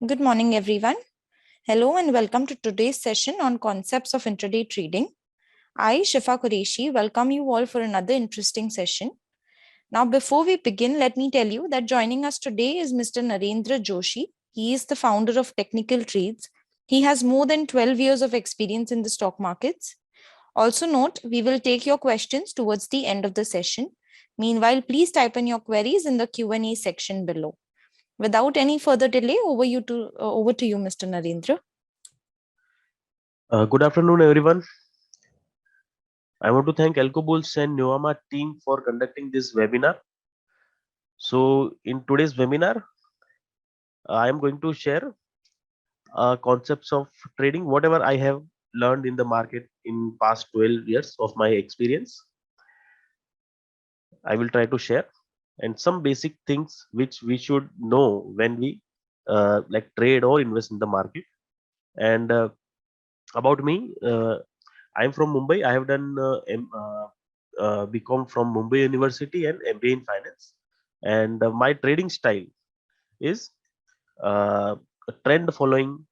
Good morning, everyone. Hello and welcome to today's session on concepts of intraday trading. I, Shifa Qureshi, welcome you all for another interesting session. Now, before we begin, let me tell you that joining us today is Mr. Narendra Joshi. He is the founder of Technical Trades. He has more than 12 years of experience in the stock markets. Also note, we will take your questions towards the end of the session. Meanwhile, please type in your queries in the Q&A section below. Without any further delay, over to you, Mr. Narendra. Good afternoon, everyone. I want to thank Alcobulls and Nuama team for conducting this webinar. So, in today's webinar, I am going to share concepts of trading, whatever I have learned in the market in past 12 years of my experience. I will try to share and some basic things which we should know when we like trade or invest in the market. And about me, I am from Mumbai. I have done BCom from Mumbai University and MBA in finance. And my trading style is a trend following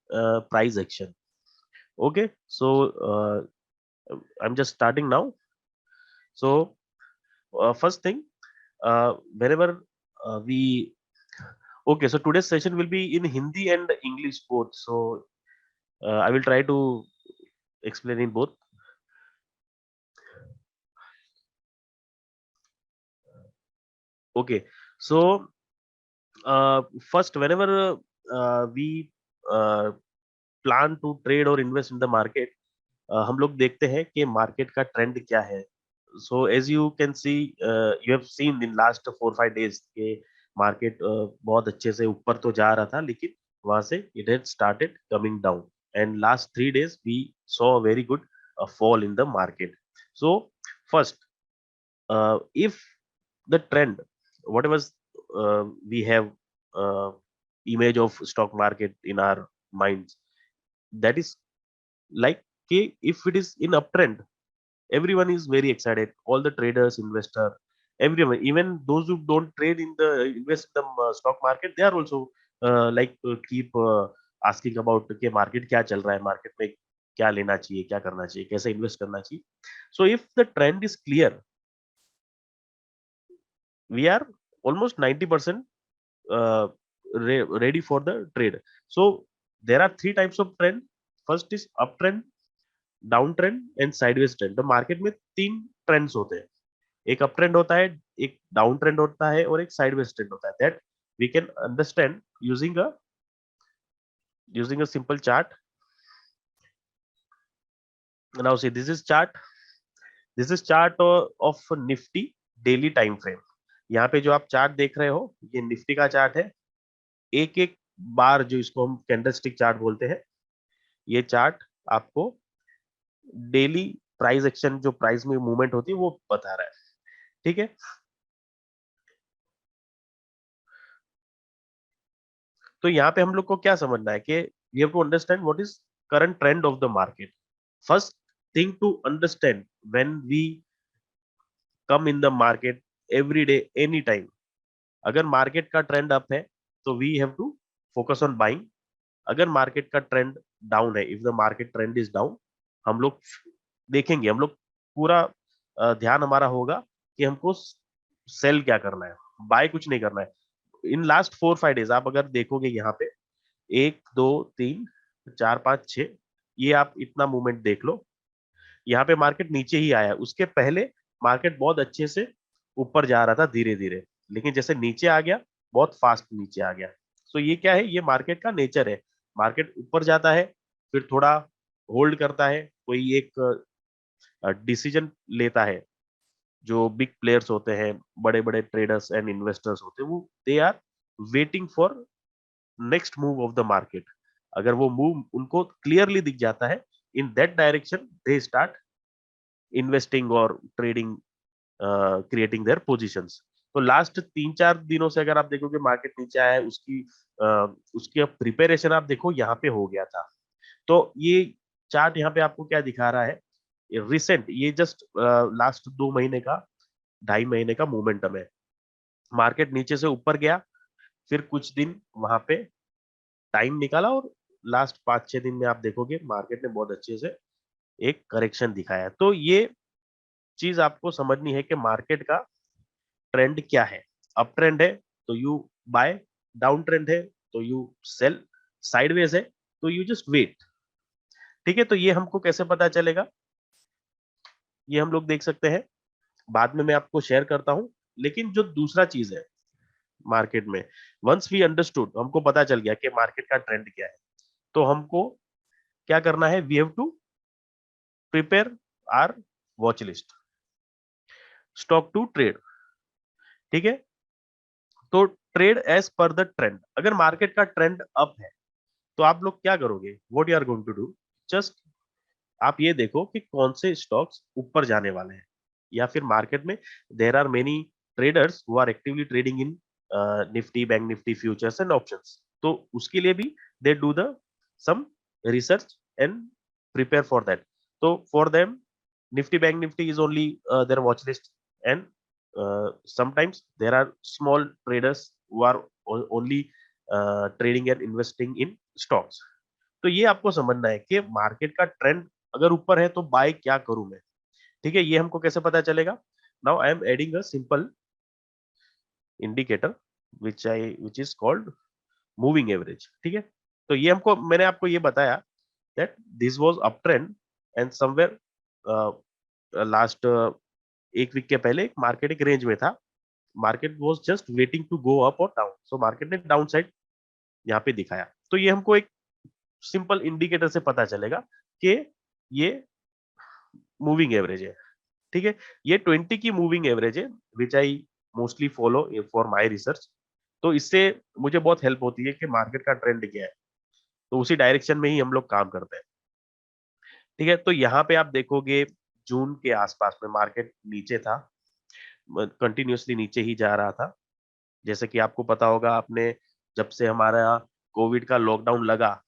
price action. Okay, so I'm just starting now. So first thing, whenever we okay, so today's session will be in Hindi and English both. So I will try to explain in both. Okay, so first, whenever we plan to trade और invest in the market, हम लोग देखते हैं कि market का trend क्या है. So as you can see, you have seen in last 4-5 days के मार्केट बहुत अच्छे से ऊपर तो जा रहा था, लेकिन वहां से it had started coming down and last 3 days we saw a very good fall in the market. So first, if the trend, whatever we have image of stock market in our minds, that is like, if it is in uptrend, everyone is very excited, all the traders, investor, everyone, even those who don't trade in the invest in the stock market, they are also keep asking about के market क्या चल रहा है, market में क्या लेना चाहिए, क्या करना चाहिए, कैसे invest करना चाहिए. So if the trend is clear, we are almost 90% ready for the trade. So there are three types of trend. First is uptrend, down trend and sideways trend. तो मार्केट में तीन ट्रेंड्स होते हैं, एक up trend होता है, एक down trend होता है और एक साइडवेज ट्रेंड होता है. That we can understand using a simple chart. Now see, this is chart of Nifty daily time frame. यहाँ पे जो आप चार्ट देख रहे हो, ये निफ्टी का चार्ट है. एक एक बार जो इसको हम कैंडलस्टिक चार्ट बोलते हैं, ये चार्ट आपको डेली प्राइस एक्शन, जो प्राइस में मूवमेंट होती है, वो बता रहा है. ठीक है, तो यहाँ पे हम लोग को क्या समझना है कि we have to understand what is current trend of the market. First thing to understand, when we come in the market every day any time, अगर मार्केट का ट्रेंड अप है तो we have to focus on buying. अगर market का trend down है, if the market trend is down, हम लोग देखेंगे, हम लोग पूरा ध्यान हमारा होगा कि हमको सेल क्या करना है, बाय कुछ नहीं करना है. इन लास्ट 4-5 days आप अगर देखोगे, यहाँ पे 1, 2, 3, 4, 5, 6, ये आप इतना मूवमेंट देख लो. यहाँ पे मार्केट नीचे ही आया, उसके पहले मार्केट बहुत अच्छे से ऊपर जा रहा था धीरे धीरे, लेकिन जैसे नीचे आ गया, बहुत फास्ट नीचे आ गया. तो ये क्या है, ये मार्केट का नेचर है. मार्केट ऊपर जाता है, फिर थोड़ा होल्ड करता है, कोई एक डिसीजन लेता है. जो बिग प्लेयर्स होते हैं, बड़े बड़े ट्रेडर्स एंड इन्वेस्टर्स होते हैं, वो they are waiting for next move of the market. अगर वो मूव उनको क्लियरली दिख जाता है, in that direction they start investing और ट्रेडिंग, क्रिएटिंग देयर पोजीशंस. तो लास्ट 3-4 दिनों से अगर आप देखोगे मार्केट नीचे आया है, उसकी प्रिपरेशन आप देखो यहाँ पे हो गया था. तो ये चार्ट यहाँ पे आपको क्या दिखा रहा है, रिसेंट, ये जस्ट लास्ट 2 महीने का, 2.5 महीने का मोमेंटम है. मार्केट नीचे से ऊपर गया, फिर कुछ दिन वहां पे टाइम निकाला और लास्ट 5-6 दिन में आप देखोगे मार्केट ने बहुत अच्छे से एक करेक्शन दिखाया। तो ये चीज आपको समझनी है कि मार्केट का ट्रेंड क्या है। अप ट्रेंड है तो यू बाय, डाउन ट्रेंड है तो यू सेल, साइडवेज है तो यू जस्ट वेट। ठीक है, तो ये हमको कैसे पता चलेगा, ये हम लोग देख सकते हैं, बाद में मैं आपको शेयर करता हूं। लेकिन जो दूसरा चीज है मार्केट में, वंस वी अंडरस्टूड, हमको पता चल गया कि मार्केट का ट्रेंड क्या है, तो हमको क्या करना है, we have to prepare our watch list, stock to trade. ठीक है, तो trade as per the trend. अगर मार्केट का ट्रेंड अप है तो आप लोग क्या करोगे, what you are going to do, just आप ये देखो कि कौन से स्टॉक्स ऊपर जाने वाले हैं, या फिर मार्केट में there are many traders who are actively trading in Nifty, bank Nifty, futures and options. तो उसके लिए भी they do the some research and prepare for that. तो for them Nifty, bank Nifty is only their watch list, and sometimes there are small traders who are only trading and investing in stocks। तो ये आपको समझना है कि market का trend अगर ऊपर है तो बाय क्या करूं मैं। ठीक है, ये हमको कैसे पता चलेगा, now I am adding a simple indicator which is called moving average. ठीक है, तो ये हमको, मैंने आपको ये बताया that this was up trend and somewhere last एक वीक के पहले मार्केट एक रेंज में था, market was just waiting to go up और डाउन, सो मार्केट ने डाउन साइड यहाँ पे दिखाया। तो ये हमको एक सिंपल इंडिकेटर से पता चलेगा कि ये मूविंग एवरेज है। ठीक है, ये 20 की मूविंग एवरेज है which I mostly follow for my research. तो इससे मुझे बहुत हेल्प होती है कि मार्केट का ट्रेंड क्या है, तो उसी डायरेक्शन में ही हम लोग काम करते हैं। ठीक है, तो यहाँ पे आप देखोगे जून के आसपास में मार्केट नीचे था, कंटिन्यूअसली नीचे ही जा रहा था। जैसे कि आपको पता होगा, आपने जब से हमारा कोविड का लॉकडाउन लगा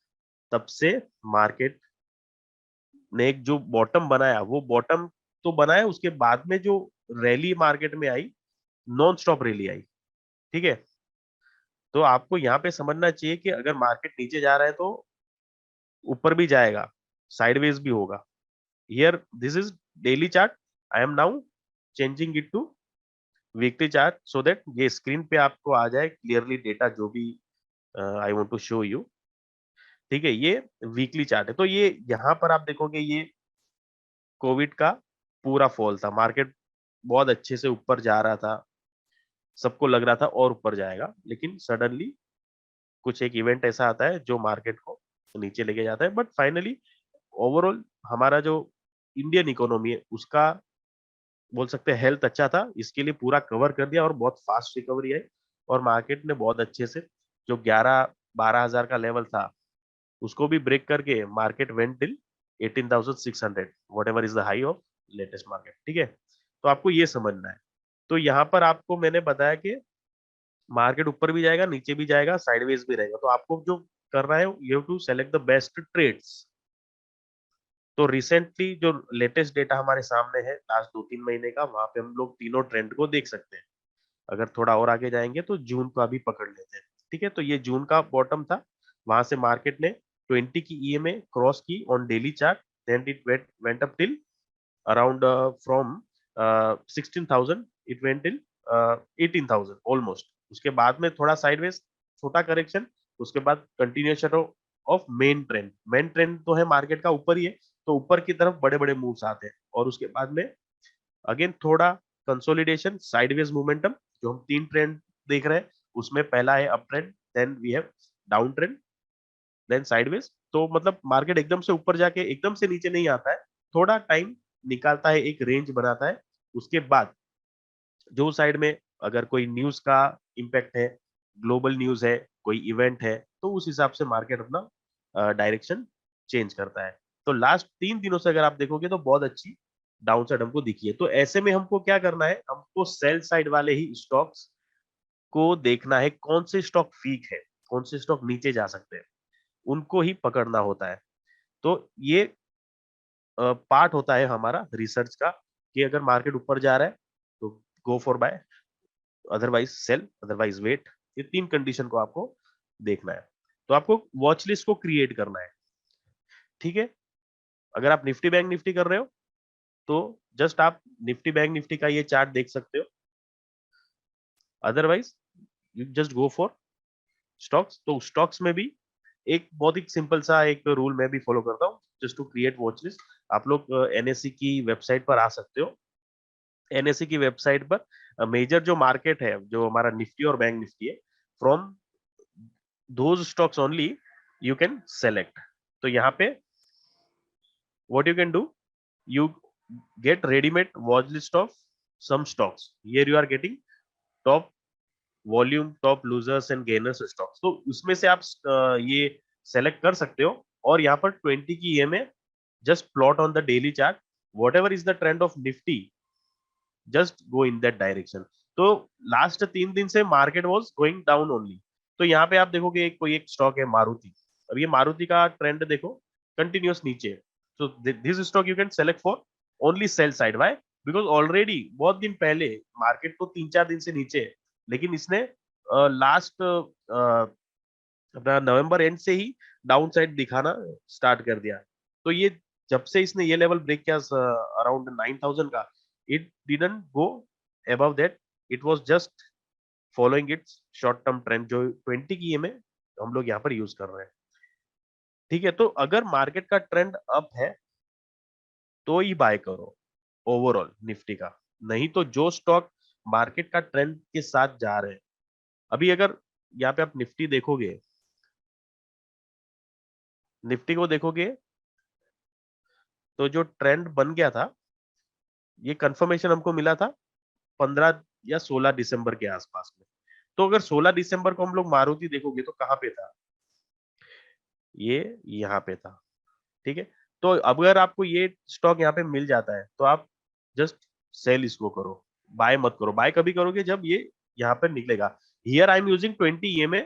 तब से मार्केट ने एक जो बॉटम बनाया, वो बॉटम तो बनाया, उसके बाद में जो रैली मार्केट में आई, नॉन स्टॉप रैली आई। ठीक है, तो आपको यहाँ पे समझना चाहिए कि अगर मार्केट नीचे जा रहा है तो ऊपर भी जाएगा, साइडवेज भी होगा। Here this is daily chart, I am now changing it to weekly chart so that ये स्क्रीन पे आपको आ जाए क्लियरली डेटा जो भी I want to show you. ठीक है, ये वीकली चार्ट है। तो ये यहाँ पर आप देखोगे ये कोविड का पूरा फॉल था, मार्केट बहुत अच्छे से ऊपर जा रहा था, सबको लग रहा था और ऊपर जाएगा, लेकिन सडनली कुछ एक इवेंट ऐसा आता है जो मार्केट को नीचे लेके जाता है। बट फाइनली ओवरऑल हमारा जो इंडियन इकोनॉमी है उसका बोल सकते हैं हेल्थ अच्छा था, इसके लिए पूरा कवर कर दिया और बहुत फास्ट रिकवरी है। और मार्केट ने बहुत अच्छे से जो 11-12 हजार का लेवल था उसको भी ब्रेक करके market went till 18,600, whatever is the high of latest market. ठीक है, तो आपको ये समझना है। तो यहाँ पर आपको मैंने बताया कि मार्केट ऊपर भी जाएगा, नीचे भी जाएगा, साइडवेज भी रहेगा, तो आपको जो करना है, you have to select the best trades. तो रिसेंटली जो लेटेस्ट डेटा हमारे सामने है लास्ट 2-3 महीने का, वहां पे हम लोग तीनों ट्रेंड को देख सकते हैं। अगर थोड़ा और आगे जाएंगे तो जून का भी पकड़ लेते हैं। ठीक है, तो ये जून का बॉटम था, वहां से मार्केट ने 20 की ईएमए क्रॉस की on daily chart, then it went up till around from 16,000, it went till 18,000 almost. उसके बाद में थोड़ा साइडवेज छोटा करेक्शन, उसके बाद continuation of main trend. Main trend तो है मार्केट का ऊपर ही है, तो ऊपर की तरफ बड़े बड़े मूव्स आते हैं, और उसके बाद में अगेन थोड़ा कंसोलिडेशन, साइडवेज मोमेंटम। जो हम 3 ट्रेंड देख रहे हैं उसमें पहला है up trend, then we have down trend, then sideways. तो मतलब मार्केट एकदम से ऊपर जाके एकदम से नीचे नहीं आता है, थोड़ा टाइम निकालता है, एक रेंज बनाता है। उसके बाद जो साइड में अगर कोई न्यूज का इम्पैक्ट है, ग्लोबल न्यूज है, कोई इवेंट है, तो उस हिसाब से मार्केट अपना डायरेक्शन चेंज करता है। तो लास्ट 3 दिनों से अगर आप देखोगे तो बहुत अच्छी डाउन साइड हमको दिखी है। तो ऐसे में हमको क्या करना है, हमको सेल साइड वाले ही स्टॉक्स को देखना है, कौन से स्टॉक वीक है, कौन से स्टॉक नीचे जा सकते हैं, उनको ही पकड़ना होता है। तो ये पार्ट होता है हमारा रिसर्च का, कि अगर मार्केट ऊपर जा रहा है तो go for buy, otherwise sell, otherwise wait. ये 3 कंडीशन को आपको देखना है। तो आपको वॉच लिस्ट को क्रिएट करना है, ठीक है। अगर आप निफ्टी बैंक निफ्टी कर रहे हो तो जस्ट आप निफ्टी बैंक निफ्टी का ये चार्ट देख सकते हो, otherwise you just go for stocks. तो स्टॉक्स में भी एक बहुत ही सिंपल सा एक रूल मैं भी फॉलो करता हूँ, just to create watch list. आप लोग एनएससी की वेबसाइट पर आ सकते हो। एनएससी की वेबसाइट पर मेजर जो मार्केट है, जो हमारा निफ्टी और बैंक निफ्टी है, from those stocks only you can select. तो यहाँ पे what you can do, you get ready-made watch list of some stocks. Here you are getting top volume, top losers and gainers stocks. तो उसमें से आप ये select कर सकते हो और यहाँ पर 20 की EMA just plot on the daily chart. Whatever is the trend of Nifty, just go in that direction. तो लास्ट 3 दिन से market was going down only. तो यहाँ पे आप देखोगे कोई एक स्टॉक है मारुति। अब ये मारुति का ट्रेंड देखो, कंटिन्यूअस नीचे। तो this stock you can select for only sell side. Why? Because already बहुत दिन पहले मार्केट तो 3-4 दिन से नीचे है, लेकिन इसने लास्ट अपना नवंबर एंड से ही डाउन साइड दिखाना स्टार्ट कर दिया। तो ये जब से इसने ये लेवल ब्रेक किया अराउंड 9000 का, it didn't go above that. It was just following its short term trend जो 20 की में हम लोग यहाँ पर यूज कर रहे हैं, ठीक है। तो अगर मार्केट का ट्रेंड अप है तो ही बाय करो ओवरऑल निफ्टी का, नहीं तो जो स्टॉक मार्केट का ट्रेंड के साथ जा रहे हैं। अभी अगर यहाँ पे आप निफ्टी देखोगे, निफ्टी को देखोगे तो जो ट्रेंड बन गया था, ये कंफर्मेशन हमको मिला था 15 या 16 दिसंबर के आसपास में। तो अगर 16 दिसंबर को हम लोग मारुति देखोगे तो कहां पे था, ये यहाँ पे था, ठीक है। तो अगर आपको ये स्टॉक यहाँ पे मिल जाता है तो आप जस्ट सेल इसको करो, बाय मत करो। बाय कभी करोगे जब ये यहाँ पे निकलेगा। Here I am using 20 EMA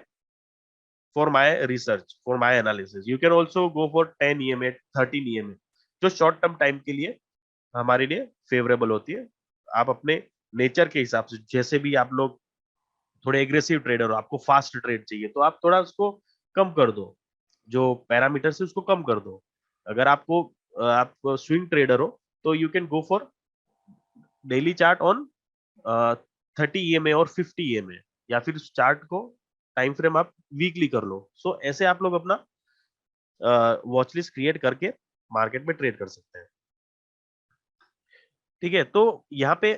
for my research, for my analysis. You can also go for 10 EMA, 13 EMA, जो शॉर्ट टर्म टाइम के लिए हमारे लिए फेवरेबल होती है। आप अपने नेचर के हिसाब से, जैसे भी आप लोग थोड़े एग्रेसिव ट्रेडर हो, आपको फास्ट ट्रेड चाहिए, तो आप थोड़ा उसको कम कर दो, जो पैरामीटर से उसको कम कर दो। अगर आपको आप स्विंग ट्रेडर हो तो you can go for daily chart on 30 EMA और 50 EMA, या फिर उस चार्ट को टाइम फ्रेम आप वीकली कर लो। सो ऐसे आप लोग अपना वॉच लिस्ट क्रिएट करके मार्केट में ट्रेड कर सकते हैं, ठीक है। तो यहाँ पे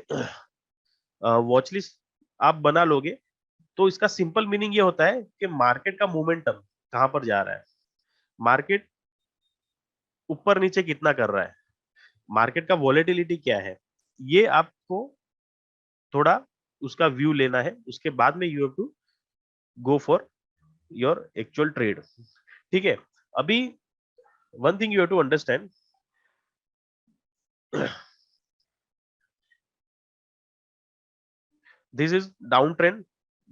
वॉच लिस्ट आप बना लोगे तो इसका सिंपल मीनिंग ये होता है कि मार्केट का मोमेंटम कहां पर जा रहा है, मार्केट ऊपर नीचे कितना कर रहा है, मार्केट का वॉलेटिलिटी क्या है, ये आपको थोड़ा उसका व्यू लेना है। उसके बाद में you have to go for your actual trade, ठीक है। अभी one thing you have to understand, this is downtrend,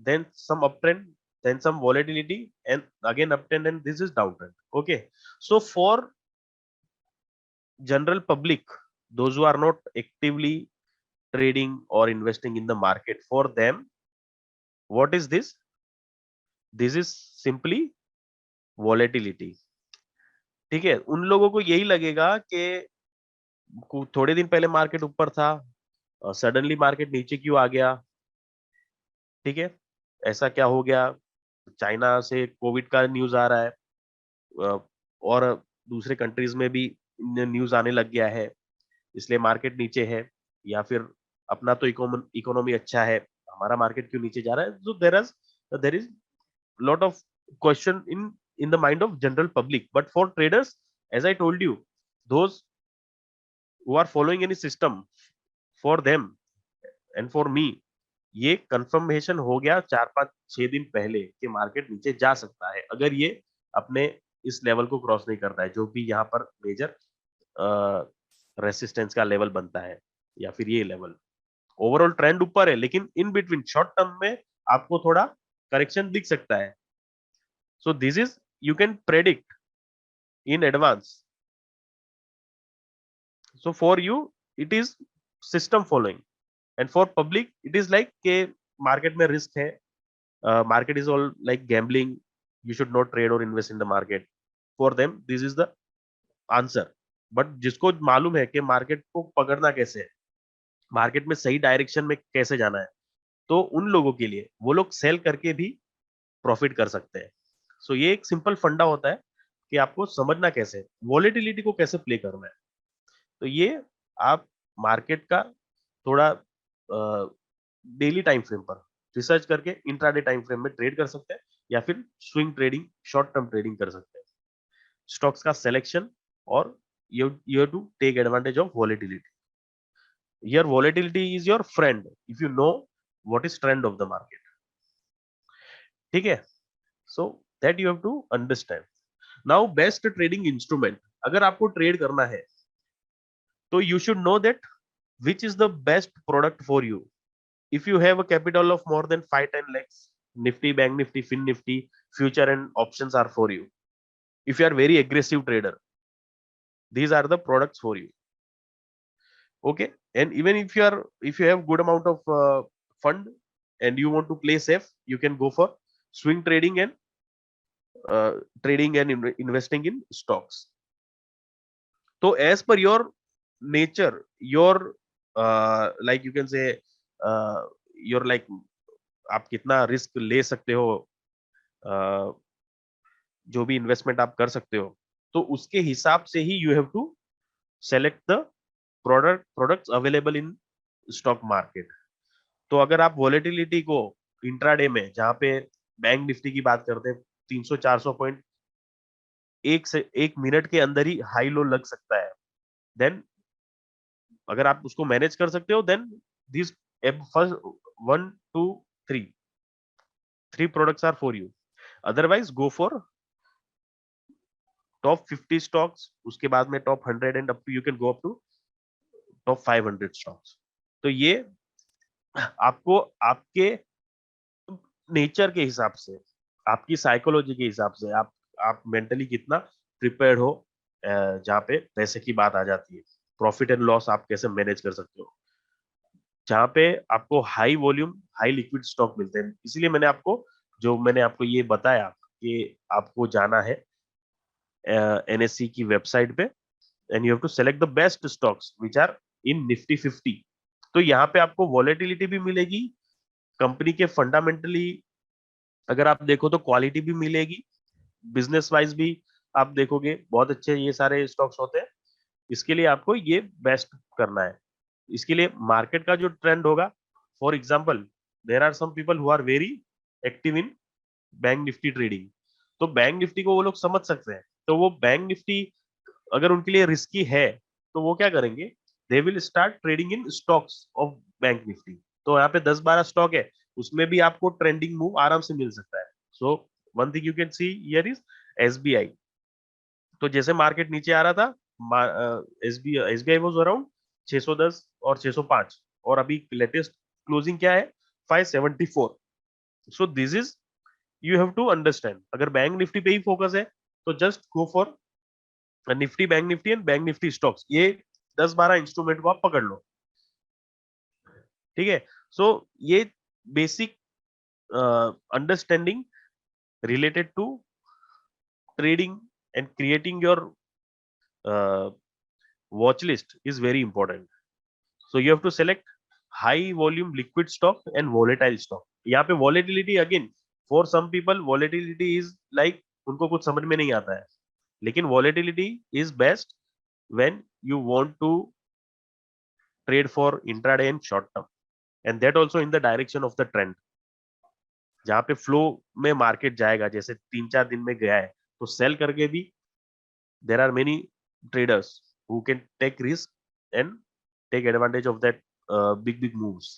then some uptrend, then some volatility, and again uptrend, and this is downtrend. Okay, so for general public, those who are not actively trading or investing in the market, for them what is this? This is simply volatility, ठीक है। उन लोगों को यही लगेगा कि थोड़े दिन पहले मार्केट ऊपर था, सडनली मार्केट नीचे क्यों आ गया, ठीक है। ऐसा क्या हो गया, चाइना से कोविड का न्यूज आ रहा है, और दूसरे कंट्रीज में भी न्यूज आने लग गया है, इसलिए मार्केट नीचे है, या फिर अपना तो इकोनॉमी अच्छा है, हमारा मार्केट क्यों नीचे जा रहा है। So there is lot of question in the mind of general public, but for traders, as I told you, those who are following any system, for them and for me, ये confirmation हो गया 4-5-6 दिन पहले कि market नीचे जा सकता है, अगर ये अपने इस लेवल को क्रॉस नहीं करता है, जो भी यहाँ पर मेजर रेसिस्टेंस का लेवल बनता है, या फिर ये लेवल। ओवरऑल ट्रेंड ऊपर है, लेकिन इन बिटवीन शॉर्ट टर्म में आपको थोड़ा करेक्शन दिख सकता है। So this is, you can predict in advance. So for you it is system following, and for public it is like के मार्केट में रिस्क है, market is all like gambling, you should not trade or invest in the market. For them this is the answer. But जिसको मालूम है कि market को पकड़ना कैसे है, मार्केट में सही डायरेक्शन में कैसे जाना है, तो उन लोगों के लिए वो लोग सेल करके भी प्रॉफिट कर सकते हैं. सो ये एक सिंपल फंडा होता है कि आपको समझना कैसे वॉलेटिलिटी को कैसे प्ले करना है. तो ये आप मार्केट का थोड़ा डेली टाइम फ्रेम पर रिसर्च करके इंट्राडे टाइम फ्रेम में ट्रेड कर सकते हैं, या फिर swing trading, short term trading कर सकते हैं. स्टॉक्स का सिलेक्शन और you have to take advantage of volatility. Your volatility is your friend if you know what is trend of the market. ठीक है, so that you have to understand. Now best trading instrument, अगर आपको trade करना है तो you should know that which is the best product for you. If you have a capital of more than 5-10 lakhs, Nifty, Bank Nifty, Fin Nifty, future and options are for you. If you are very aggressive trader, these are the products for you. Okay, and even if you have good amount of fund and you want to play safe, you can go for swing trading and investing in stocks. So as per your nature, your like you can say your like आप कितना risk ले सकते हो, जो भी investment आप कर सकते हो, तो उसके हिसाब से ही you have to select the products available in stock market. तो अगर आप वॉलेटिलिटी को इंट्राडे में, जहां पे बैंक निफ्टी की बात करते हैं 300-400 पॉइंट एक मिनट के अंदर ही हाई लो लग सकता है, देन अगर आप उसको मैनेज कर सकते हो, then this first 1 2 3 products are for you. Otherwise go for top 50 stocks, उसके बाद में top 100 and up to you can go up to top 500 stocks. तो ये आपको आपके नेचर के हिसाब से, आपकी साइकोलॉजी के हिसाब से, आप मेंटली कितना प्रिपेयर्ड हो, जहाँ पे पैसे की बात आ जाती है, प्रॉफिट एंड लॉस आप कैसे मैनेज कर सकते हो, जहाँ पे आपको high volume high liquid stock मिलते हैं. इसीलिए मैंने आपको ये बताया कि आपको जाना है NSE की वेबसाइट पे and you have to select the best stocks which are in Nifty 50. तो यहाँ पे आपको वॉलेटिलिटी भी मिलेगी, कंपनी के फंडामेंटली अगर आप देखो तो क्वालिटी भी मिलेगी, बिजनेस वाइज भी आप देखोगे बहुत अच्छे ये सारे स्टॉक्स होते हैं. इसके लिए आपको ये बेस्ट करना है. इसके लिए मार्केट का जो ट्रेंड होगा, for example there are some people who are very active in bank Nifty trading. तो बैंक निफ्टी को वो लोग समझ सकते हैं, तो वो बैंक निफ्टी अगर उनके लिए रिस्की है तो वो क्या करेंगे, they will start trading in stocks of bank Nifty. तो यहाँ पे 10-12 स्टॉक है, उसमें भी आपको ट्रेंडिंग मूव आराम से मिल सकता है. So one thing you can see here is SBI. तो जैसे मार्केट नीचे आ रहा था, SBI वाज अराउंड 610 और 605, और अभी लेटेस्ट क्लोजिंग क्या है 574. So this is you have to understand. अगर बैंक निफ्टी पे ही फोकस है तो just go for Nifty, bank Nifty and bank Nifty stocks. ये 10-12 इंस्ट्रूमेंट को आप पकड़ लो. ठीक है, सो ये basic understanding related to trading and creating your watch list is very important. So you have to select high volume liquid stock and volatile stock. यहाँ पे volatility again for some people volatility is like उनको कुछ समझ में नहीं आता है, लेकिन volatility is best when you want to trade for intraday and short term, and that also in the direction of the trend. जहाँ पे फ्लो में मार्केट जाएगा, जैसे 3-4 दिन में गया है, तो सेल करके भी there are many traders who can take risk and take advantage of that big moves.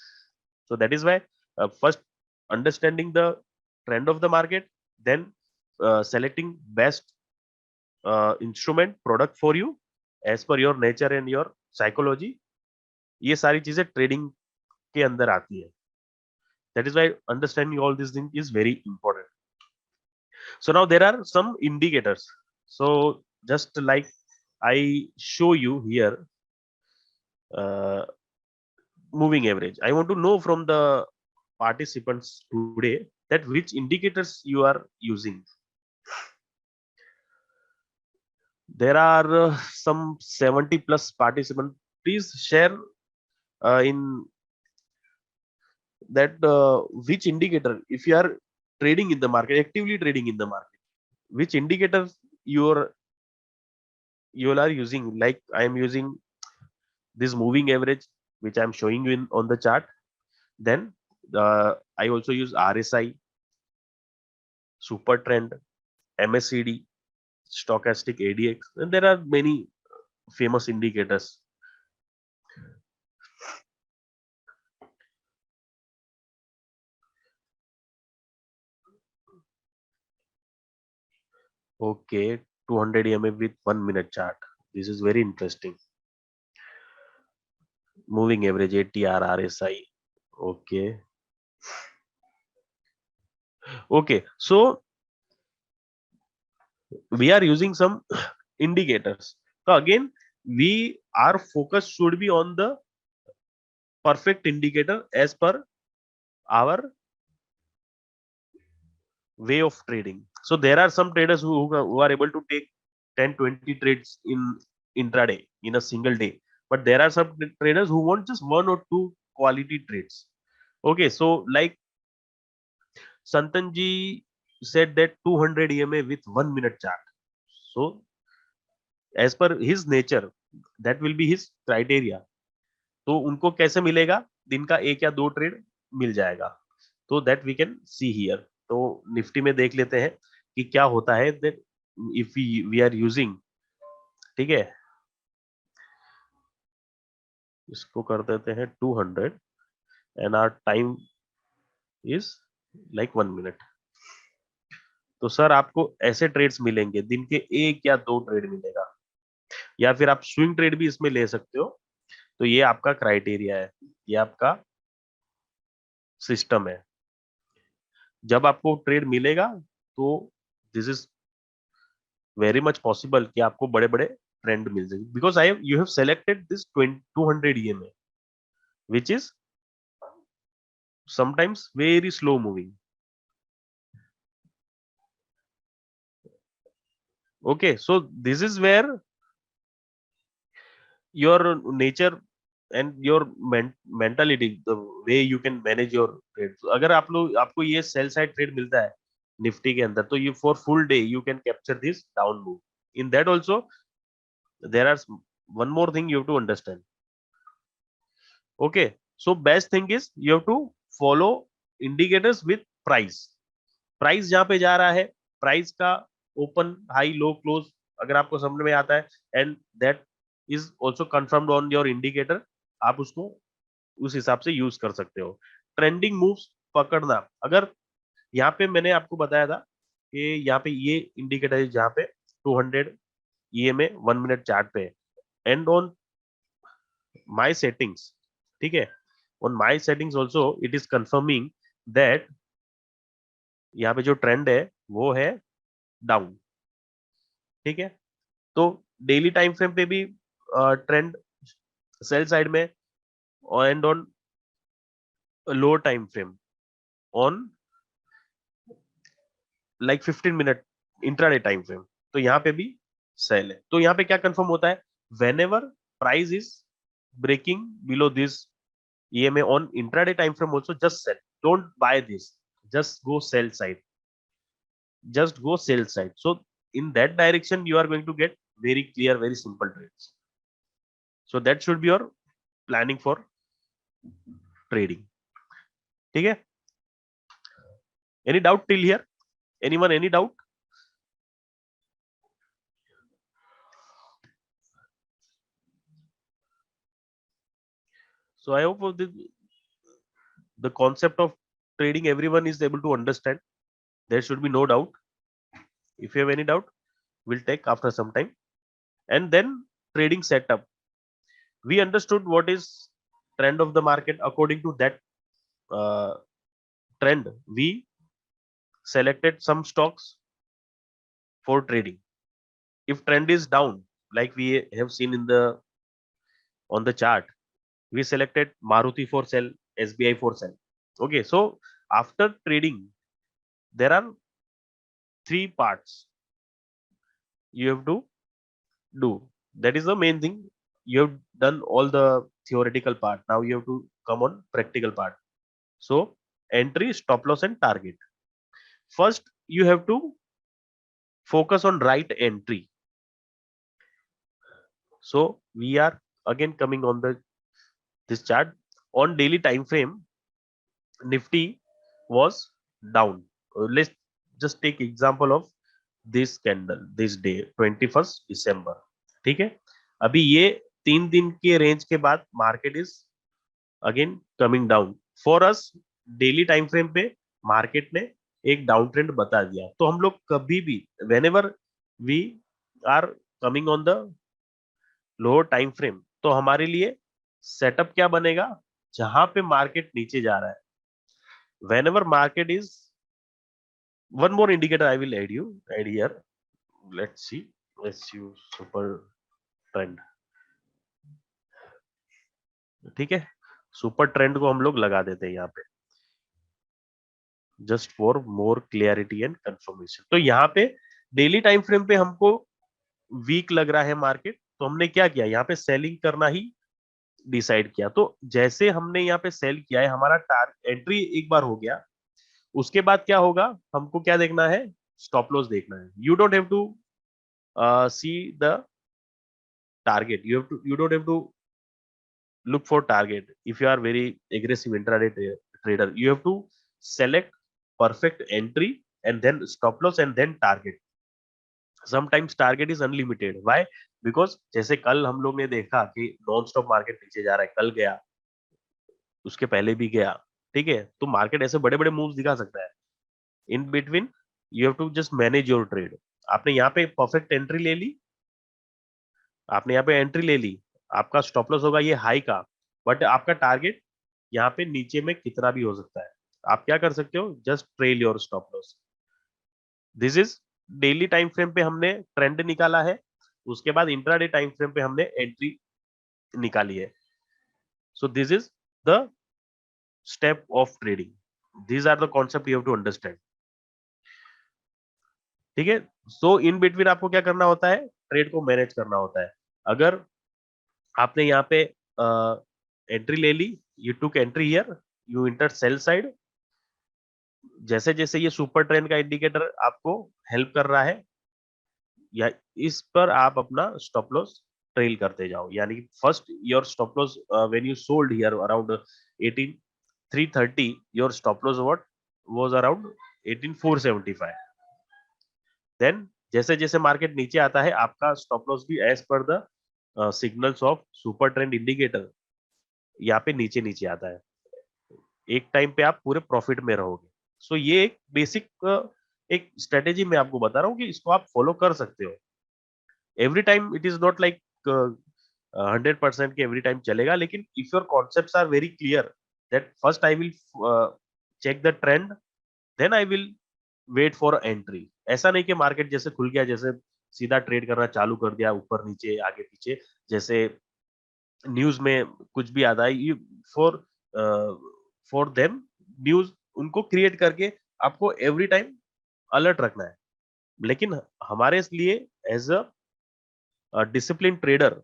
So that is why first understanding the trend of the market, then selecting best instrument product for you as per your nature and your psychology. ये सारी चीजें trading के अंदर आती है. That is why understanding all these things is very important. So now there are some indicators. So just like I show you here, moving average. I want to know from the participants today that which indicators you are using. There are some 70 plus participants. Please share in that which indicator, if you are trading in the market, actively trading in the market, which indicator you all are using. Like I am using this moving average, which I'm showing you in on the chart. Then I also use RSI, super trend, MACD, stochastic ADX, and there are many famous indicators. Okay, 200 EMA with 1 minute chart. This is very interesting. Moving average, ATR, RSI. Okay. Okay, so we are using some indicators. So again, our focus should be on the perfect indicator as per our way of trading. So there are some traders who are able to take 10-20 trades in intraday in a single day, but there are some traders who want just one or two quality trades. Okay, so like Santanji said that 200 EMA with 1 minute chart. So as per his nature, that will be his criteria. तो उनको कैसे मिलेगा? दिन का एक या दो trade मिल जाएगा. तो that we can see here. तो निफ्टी में देख लेते हैं कि क्या होता है. That if we are using, ठीक है, इसको कर देते हैं 200 and our time is like 1 minute. तो सर आपको ऐसे ट्रेड्स मिलेंगे, दिन के एक या दो ट्रेड मिलेगा, या फिर आप स्विंग ट्रेड भी इसमें ले सकते हो. तो ये आपका क्राइटेरिया है, ये आपका सिस्टम है. जब आपको ट्रेड मिलेगा तो this is very much possible कि आपको बड़े बड़े ट्रेंड मिल जाएंगे. Because you have selected this 200 EMA which is sometimes very slow moving. Okay, so this is where your nature and your mentality, the way you can manage your trade. So, अगर आपको ये sell side trade मिलता है Nifty के अंदर, तो you for full day you can capture this down move. In that also there are one more thing you have to understand. Okay, so best thing is you have to follow indicators with price. Price जहां पे जा रहा है, price का open, high, लो, close अगर आपको समझ में आता है, and that is also confirmed on your indicator, आप उसको उस हिसाब से यूज कर सकते हो. ट्रेंडिंग मूव्स पकड़ना, अगर यहाँ पे मैंने आपको बताया था कि यहाँ पे ये इंडिकेटर है जहाँ पे 200 EMA 1 मिनट चार्ट पे, एंड ऑन माई सेटिंग्स, ठीक है, on my settings also it is confirming that यहाँ पे जो ट्रेंड है वो है डाउन. ठीक है, तो डेली टाइम फ्रेम पे भी ट्रेंड सेल साइड में, and on lower time frame on like 15 minute intraday time frame, तो यहाँ पे भी सेल है. तो यहाँ पे क्या कंफर्म होता है, whenever price is breaking below this EMA on intraday time frame also, just sell, don't buy this, just go sell side, just go sell side. So in that direction you are going to get very clear, very simple trades. So that should be your planning for trading. ठीक है, any doubt till here? Anyone, any doubt? So I hope the concept of trading everyone is able to understand. There should be no doubt. If you have any doubt, we'll take after some time. And then trading setup, we understood what is trend of the market. According to that trend, we selected some stocks for trading. If trend is down, like we have seen in the on the chart, we selected Maruti for sell, SBI for sell. Okay, so after trading there are 3 parts you have to do. That is the main thing. You have done all the theoretical part. Now you have to come on practical part. So entry, stop loss and target. First you have to focus on right entry. So we are again coming on the this chart. On daily time frame, Nifty was down. Let's just take example of this candle, this day 21st December. ठीक है, अभी ये 3 दिन के range के बाद market is again coming down. For us daily time frame पे market ने एक डाउन ट्रेंड बता दिया. तो हम लोग कभी भी whenever we are coming on the lower time frame, तो हमारे लिए सेटअप क्या बनेगा, जहां पे मार्केट नीचे जा रहा है. whenever market is, one more indicator I will add here. Let's see, let's use super trend. ठीक है, सुपर ट्रेंड को हम लोग लगा देते हैं यहाँ पे just for more clarity and confirmation. तो यहाँ पे डेली टाइम फ्रेम पे हमको वीक लग रहा है मार्केट, तो हमने क्या किया, यहाँ पे सेलिंग करना ही डिसाइड किया. तो जैसे हमने यहाँ पे सेल किया है, हमारा टारगेट एंट्री एक बार हो गया, उसके बाद क्या होगा, हमको क्या देखना है, स्टॉप लॉस देखना है. You don't have to see the target, you don't have to look for target. If you are very aggressive intraday trader, you have to select perfect entry and then stop loss and then target. Sometimes target is unlimited. Why? Because जैसे कल हम लोग ने देखा कि non stop market नीचे जा रहा है, कल गया, उसके पहले भी गया. ठीक है, तो मार्केट ऐसे बड़े बड़े मूव्स दिखा सकता है. In between you have to just manage your trade. आपने यहाँ पे परफेक्ट एंट्री ले ली, आपने यहाँ पे एंट्री ले ली, आपका स्टॉप लॉस होगा ये हाई का, बट आपका टारगेट यहाँ पे नीचे में कितना भी हो सकता है. आप क्या कर सकते हो, just trail your stop loss. This is daily time frame पे हमने ट्रेंड निकाला है, उसके बाद इंट्राडे टाइम फ्रेम पे हमने एंट्री निकाली है. So this is the step of trading. these are the concept you have to understand. ठीक है, सो इन बिटवीन आपको क्या करना होता है, ट्रेड को मैनेज करना होता है. अगर आपने यहाँ पे एंट्री ले ली, you took entry here, you enter sell side, जैसे जैसे ये सुपर ट्रेंड का इंडिकेटर आपको हेल्प कर रहा है, या इस पर आप अपना स्टॉप लॉस ट्रेल करते जाओ. यानी first your stop loss when you sold here around 18330, your stop loss what was around 18475. Then जैसे जैसे मार्केट नीचे आता है, आपका स्टॉप लॉस भी as per the signals of super trend indicator यहाँ पे नीचे नीचे आता है. एक टाइम पे आप पूरे प्रॉफिट में रहोगे. सो ये एक बेसिक एक स्ट्रेटेजी मैं आपको बता रहा हूँ कि इसको आप फॉलो कर सकते हो. Every time it is not like 100% के एवरी टाइम चलेगा, लेकिन if your concepts are very clear that first I will check the trend, then I will wait for entry. ऐसा नहीं कि मार्केट जैसे खुल गया, जैसे सीधा ट्रेड करना चालू कर दिया, ऊपर नीचे आगे पीछे, जैसे न्यूज में कुछ भी आता है. फॉर फॉर देम न्यूज उनको क्रिएट करके आपको एवरी टाइम अलर्ट रखना है. लेकिन हमारे लिए एज अ डिसिप्लिन ट्रेडर,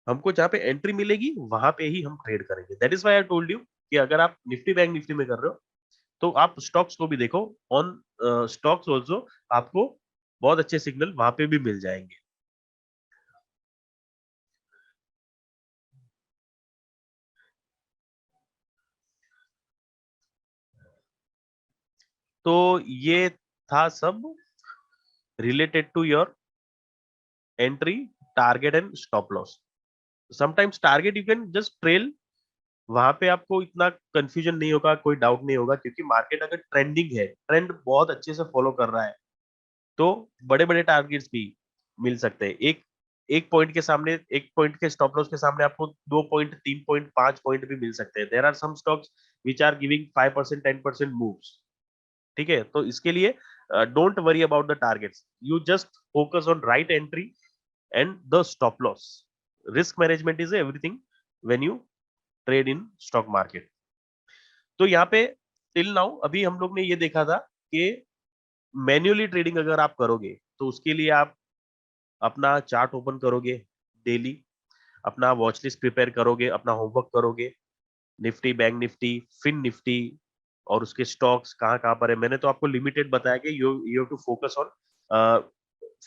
हमको जहाँ पे एंट्री मिलेगी वहां पे ही हम ट्रेड करेंगे. That is why I told you कि अगर आप निफ्टी बैंक निफ्टी में कर रहे हो, तो आप स्टॉक्स को भी देखो. ऑन स्टॉक्स ऑल्सो आपको बहुत अच्छे सिग्नल वहां पे भी मिल जाएंगे. तो ये था सब related to your entry, target and stop loss. Sometimes target you can just trail, वहां पे आपको इतना कंफ्यूजन नहीं होगा, कोई डाउट नहीं होगा, क्योंकि मार्केट अगर ट्रेंडिंग है, ट्रेंड बहुत अच्छे से फॉलो कर रहा है, तो बड़े बड़े टारगेट्स भी मिल सकते हैं. एक एक पॉइंट के सामने, एक पॉइंट के स्टॉप लॉस के सामने आपको 2 पॉइंट, 3 पॉइंट, 5 पॉइंट भी मिल सकते हैं. There are some stocks which are giving 5%, 10% moves. ठीक है, तो इसके लिए don't worry about the targets, you just focus on right entry and the stop loss. Risk management is everything when you trade in stock market. तो यहाँ पे till now अभी हम लोग ने ये देखा था कि मैन्युअली ट्रेडिंग अगर आप करोगे तो उसके लिए आप अपना चार्ट ओपन करोगे डेली, अपना वॉच लिस्ट प्रिपेयर करोगे, अपना होमवर्क करोगे, Nifty, bank Nifty, fin Nifty और उसके स्टॉक्स कहाँ कहाँ पर है। मैंने तो आपको लिमिटेड बताया कि you have to focus on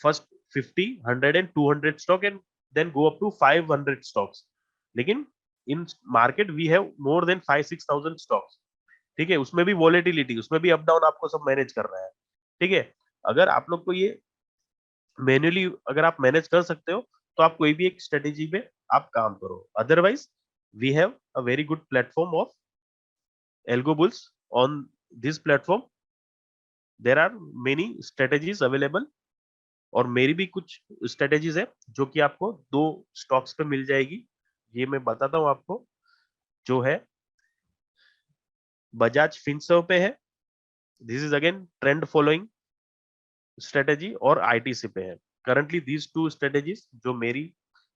first 50, 100 and 200 stock and then go up to 500 stocks. लेकिन in market we have more than 5-6,000 stocks. ठीक है, उसमें भी वॉलेटिलिटी, उसमें भी अप डाउन आपको सब मैनेज करना है। ठीक है, अगर आप लोग को ये मैन्युअली अगर आप मैनेज कर सकते हो तो आप कोई भी एक स्ट्रेटेजी पे आप काम करो। Otherwise we have a very good platform of Algo Bulls. On this platform there are many strategies available और मेरी भी कुछ स्ट्रेटेजीज है जो कि आपको 2 स्टॉक्स पे मिल जाएगी। ये मैं बताता हूँ आपको। जो है बजाज फिनसर्व पे है, this is again trend following strategy, और आईटीसी पे है। करंटली दीज 2 स्ट्रेटेजीज जो मेरी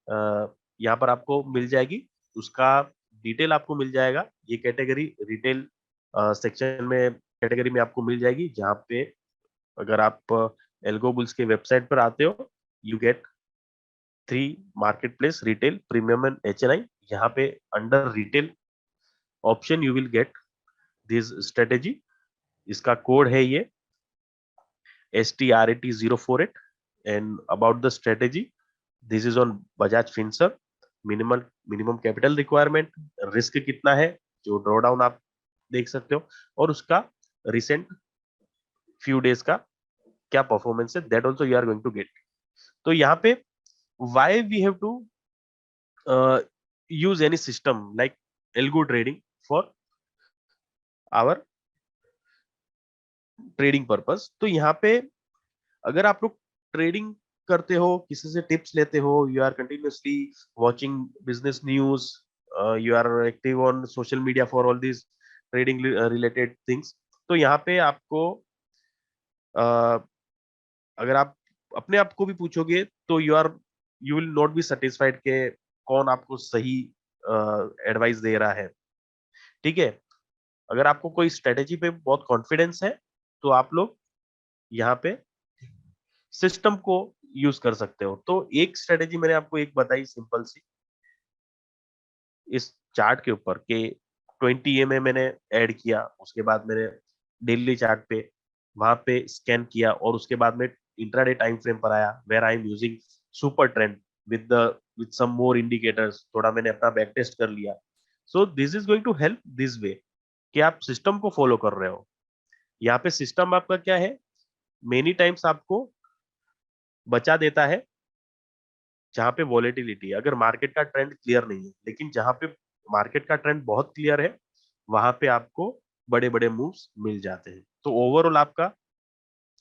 यहाँ पर आपको मिल जाएगी, उसका डिटेल आपको मिल जाएगा। ये कैटेगरी रिटेल सेक्शन में कैटेगरी में आपको मिल जाएगी, जहाँ पे अगर आप एल्गो बुल्स के वेबसाइट पर आते हो, you get 3 market place, retail, premium and HNI। यहाँ पे under retail option you will get this strategy. इसका कोड है ये STRAT048 and about the strategy, this is on Bajaj Finserv। Minimum capital requirement, risk कितना है, जो draw down आप देख सकते हो, और उसका रिसेंट फ्यू डेज का क्या परफॉर्मेंस है, that also you are going to get. तो यहाँ पे why we have to use any system like algo trading for our trading purpose. तो यहाँ पे अगर आप लोग ट्रेडिंग करते हो, किसी से टिप्स लेते हो, you are continuously watching business news, you are active on social media for all this trading related things, तो यहाँ पे आपको अगर आप अपने आप को भी पूछोगे तो you will not be satisfied के कौन आपको सही एडवाइस दे रहा है। ठीक है, अगर आपको कोई स्ट्रेटेजी पे बहुत कॉन्फिडेंस है तो आप लोग यहाँ पे सिस्टम को यूज कर सकते हो। तो एक स्ट्रेटेजी मैंने आपको एक बताई सिंपल सी, इस चार्ट के ऊपर के 20 EMA मैंने ऐड किया, उसके बाद मैंने डेली चार्ट पे वहां पे स्कैन किया, और उसके बाद में इंट्राडे टाइम फ्रेम पर आया where I am using super trend with some more indicators. थोड़ा मैंने अपना बैक टेस्ट कर लिया। So this is going to help this way कि आप सिस्टम को फॉलो कर रहे हो। यहाँ पे सिस्टम आपका क्या है, मेनी टाइम्स आपको बचा देता है जहां पे वॉलेटिलिटी, अगर मार्केट का ट्रेंड क्लियर नहीं है। लेकिन जहां पे मार्केट का ट्रेंड बहुत क्लियर है, वहां पे आपको बड़े बड़े मूव्स मिल जाते हैं। तो ओवरऑल आपका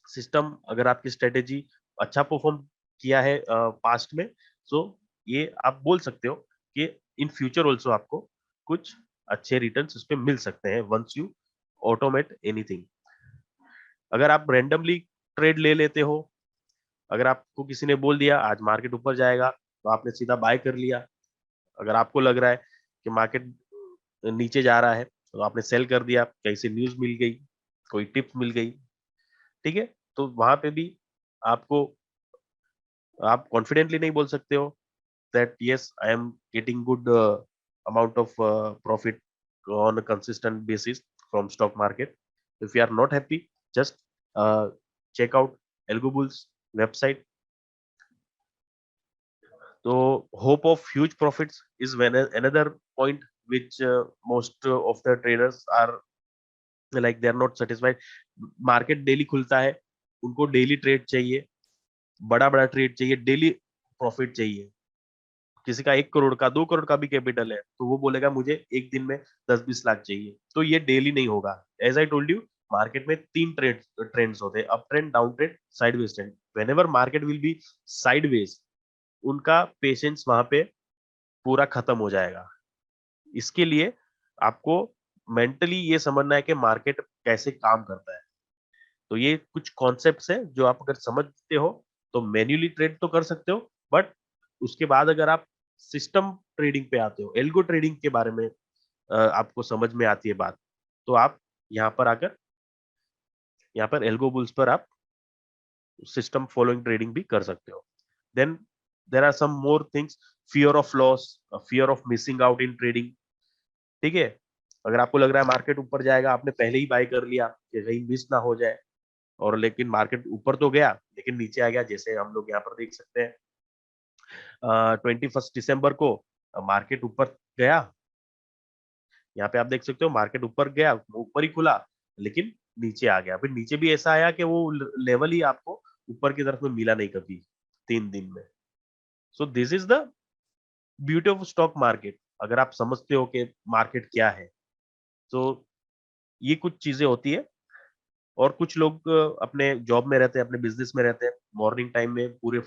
सिस्टम, अगर आपकी स्ट्रेटेजी अच्छा परफॉर्म किया है पास्ट में, सो ये आप बोल सकते हो कि इन फ्यूचर ऑल्सो आपको कुछ अच्छे रिटर्न्स इस पे मिल सकते हैं वंस यू ऑटोमेट एनीथिंग। अगर आप रेंडमली ट्रेड ले लेते हो, अगर आपको किसी ने बोल दिया आज मार्केट ऊपर जाएगा तो आपने सीधा बाय कर लिया, अगर आपको लग रहा है कि मार्केट नीचे जा रहा है तो आपने सेल कर दिया, कहीं से न्यूज मिल गई, कोई टिप्स मिल गई। ठीक है, तो वहां पे भी आपको आप कॉन्फिडेंटली नहीं बोल सकते हो that yes I am getting good amount of profit on a consistent basis from stock market. If you are not happy, just check out Algo Bulls website. So hope of huge profits is when another point which most of the traders are like they are not satisfied। Market daily खुलता है, उनको daily trade चाहिए, बड़ा बड़ा trade चाहिए, daily profit चाहिए। किसी का 1 करोड़ का 2 करोड़ का भी कैपिटल है तो वो बोलेगा मुझे एक दिन में 10-20 लाख चाहिए, तो ये डेली नहीं होगा। As I told you, market में 3 ट्रेंड्स होते हैं, up trend, down trend, sideways trend. Whenever market will be sideways, उनका पेशेंस वहां पे पूरा खत्म हो जाएगा। इसके लिए आपको मेंटली ये समझना है कि मार्केट कैसे काम करता है। तो ये कुछ कॉन्सेप्ट्स है जो आप अगर समझते हो तो मैन्युअली ट्रेड तो कर सकते हो, बट उसके बाद अगर आप सिस्टम ट्रेडिंग पे आते हो, एल्गो ट्रेडिंग के बारे में आपको समझ में आती है बात, तो आप यहाँ पर आकर यहाँ पर एल्गो बुल्स पर आप सिस्टम फॉलोइंग ट्रेडिंग भी कर सकते हो। Then there are some more things, fear of loss, fear of missing out in trading. ठीक है, अगर आपको लग रहा है मार्केट ऊपर जाएगा, आपने पहले ही बाय कर लिया कि कहीं मिस ना हो जाए, और लेकिन मार्केट ऊपर तो गया लेकिन नीचे आ गया, जैसे हम लोग यहाँ पर देख सकते हैं 21 दिसंबर को मार्केट ऊपर गया। यहाँ पे आप देख सकते हो मार्केट ऊपर गया, ऊपर ही खुला, लेकिन नीचे आ गया। फिर नीचे भी ऐसा आया कि वो लेवल ही आपको ऊपर की तरफ में मिला नहीं कभी 3 दिन में। सो this is the beauty of stock market. अगर आप समझते हो कि मार्केट क्या है, तो ये कुछ चीजें होती है। और कुछ लोग अपने जॉब में रहते हैं, अपने बिजनेस में रहते हैं, मॉर्निंग टाइम में पूरे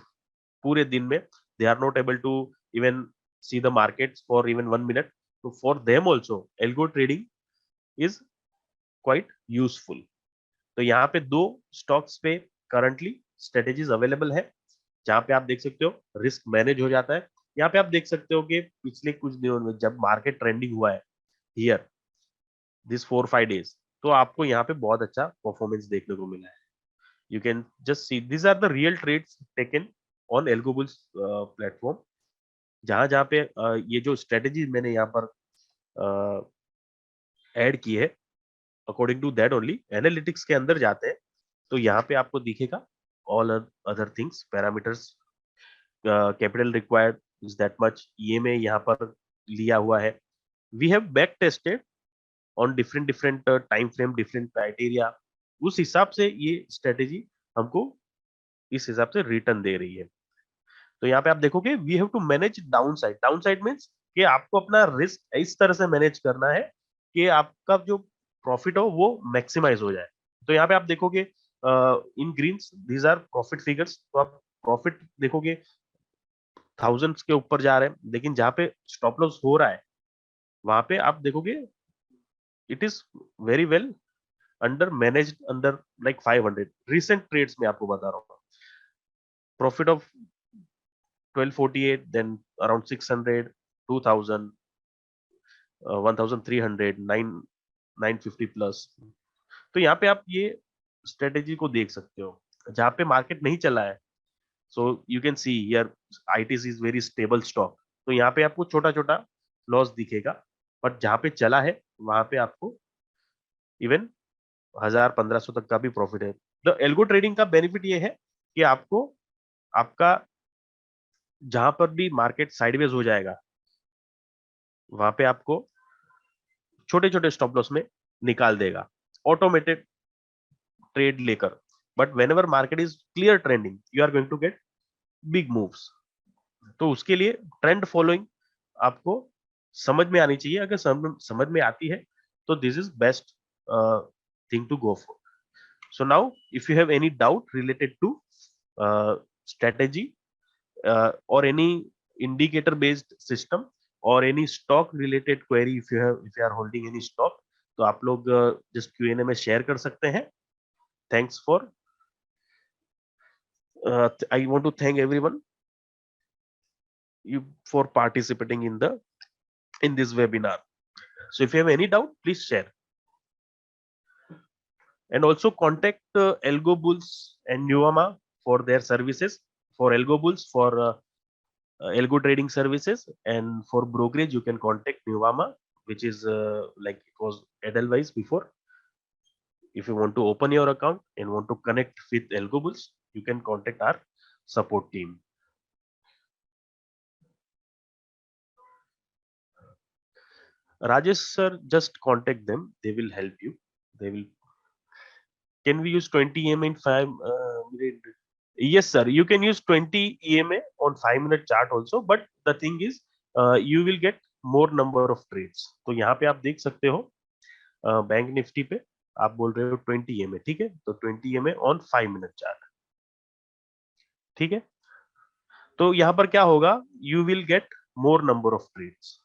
पूरे दिन में they are not able to even see the market for even 1 minute. तो for them also algo trading is quite useful. तो यहाँ पे 2 स्टॉक्स पे करंटली स्ट्रेटेजीज अवेलेबल है, जहाँ पे आप देख सकते हो रिस्क मैनेज हो जाता है। यहाँ पे आप देख सकते हो कि पिछले कुछ दिनों में जब मार्केट ट्रेंडिंग हुआ है हियर दिस 4-5 डेज, तो आपको यहाँ पे बहुत अच्छा परफॉर्मेंस देखने को मिला है। You can just see this are the real trades taken on AlgoBulls platform, जहां जहां पे ये जो स्ट्रेटेजी मैंने यहाँ पर ऐड की है, according to that only analytics के अंदर जाते हैं, तो यहाँ पे आपको दिखेगा all other things, parameters, capital required is that much, EMA यहाँ पर लिया हुआ है। We have back tested on different different time frame, different criteria. उस हिसाब से ये स्ट्रेटेजी हमको इस हिसाब से रिटर्न दे रही है। तो यहाँ पे आप देखोगे we have to manage down side. Down side means कि आपको अपना रिस्क इस तरह से मैनेज करना है कि आपका जो प्रॉफिट हो वो मैक्सिमाइज हो जाए। तो यहाँ पे आप देखोगे in greens these are profit figures. तो आप प्रॉफिट देखोगे थाउजेंड्स के ऊपर जा रहे हैं, लेकिन जहाँ पे स्टॉप लॉस हो रहा है वहां पे आप देखोगे it is very well under managed, under like 500 recent trades में आपको बता रहा हूँ। Profit of 1248, then around 600, 2000, 1300, 950 plus. तो यहाँ पे आप ये स्ट्रेटेजी को देख सकते हो जहाँ पे मार्केट नहीं चला है। So you can see here ITC is very stable stock, तो यहाँ पे आपको छोटा छोटा लॉस दिखेगा, बट जहाँ पे चला है वहां पे आपको इवन 1000-1500 तक का भी प्रॉफिट है। द एल्गो ट्रेडिंग का बेनिफिट ये है कि आपको आपका जहां पर भी मार्केट साइडवेज हो जाएगा वहां पे आपको छोटे छोटे स्टॉप लॉस में निकाल देगा ऑटोमेटेड ट्रेड लेकर। But whenever market is clear trending you are going to get big moves. तो उसके लिए ट्रेंड फॉलोइंग आपको समझ में आनी चाहिए। अगर समझ में आती है तो this is best thing to go for. So now if you have any doubt related to strategy or any indicator based system or any stock related query, if you are holding any stock, तो आप लोग just Q&A में share कर सकते हैं। Thanks for I want to thank everyone you for participating in this webinar. So if you have any doubt, please share, and also contact Algo Bulls and Nuama for their services. For Algo Bulls for Algo trading services, and for brokerage you can contact Nuama, which is like it was Edelweiss before. If you want to open your account and want to connect with Algo Bulls, you can contact our support team. Rajesh sir, just contact them. They will help you. They will. Can we use 20 EMA in 5 minutes? Yes, sir. You can use 20 EMA on 5-minute chart also. But the thing is, you will get more number of trades. तो यहाँ पे आप देख सकते हो bank Nifty पे आप बोल रहे हो 20 EMA, ठीक है? तो 20 EMA on 5-minute चार्ट, ठीक है? तो यहाँ पर क्या होगा? You will get more number of trades.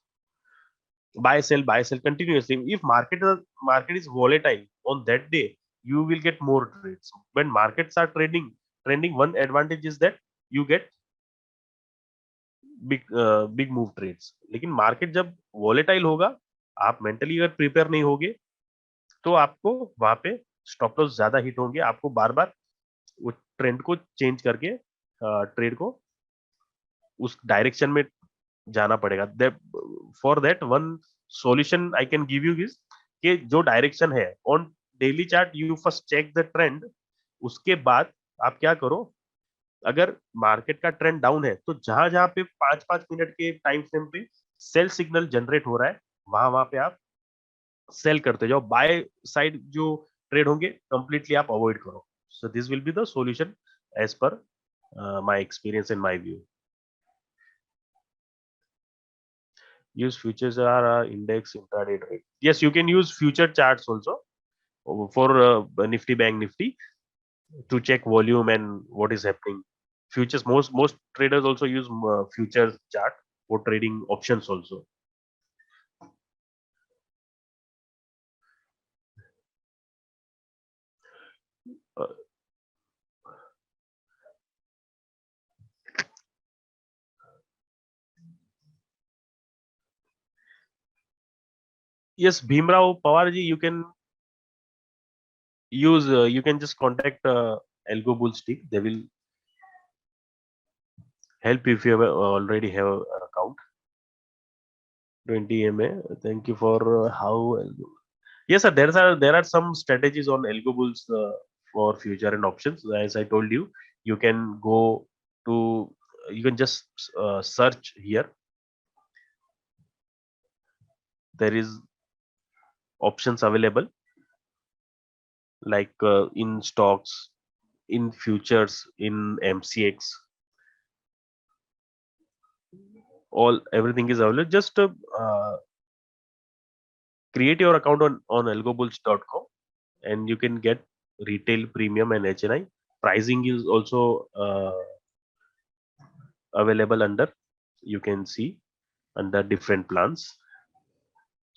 Buy sell continuously. If market is volatile on that day, you will get more trades. When markets are trending, one advantage is that you get big move trades. लेकिन market जब volatile होगा, आप mentally अगर prepare नहीं होगे तो आपको वहां पे स्टॉप लॉस ज्यादा हिट होंगे, आपको बार बार वो ट्रेंड को चेंज करके ट्रेड को उस डायरेक्शन में जाना पड़ेगा. For that one solution I can give you is कि जो डायरेक्शन है on daily chart you first check the trend. उसके बाद आप क्या करो, अगर मार्केट का ट्रेंड डाउन है तो जहां जहां पे 5-5 मिनट के टाइम फ्रेम पे सेल सिग्नल जनरेट हो रहा है वहां वहां पे आप सेल करते जाओ. बाय साइड जो ट्रेड होंगे कंप्लीटली आप अवॉइड करो. So this will be the solution as per my experience in my view. Use futures or index intraday trade. Yes, you can use future charts also for Nifty Bank Nifty to check volume and what is happening. Futures, most traders also use futures chart for trading options also. Uh, yes, Bhimrao Pawarji, you can use. You can just contact Algo Bull Stick. They will help if you have already have an account. 20 MA. Thank you for how. Yes, sir. There are some strategies on Algo Bulls for future and options. As I told you, you can go to you can just search here. There is options available like in stocks, in futures, in MCX. All everything is available. Just create your account on algobulls.com and you can get retail, premium, and HNI. Pricing is also available under. You can see under different plans.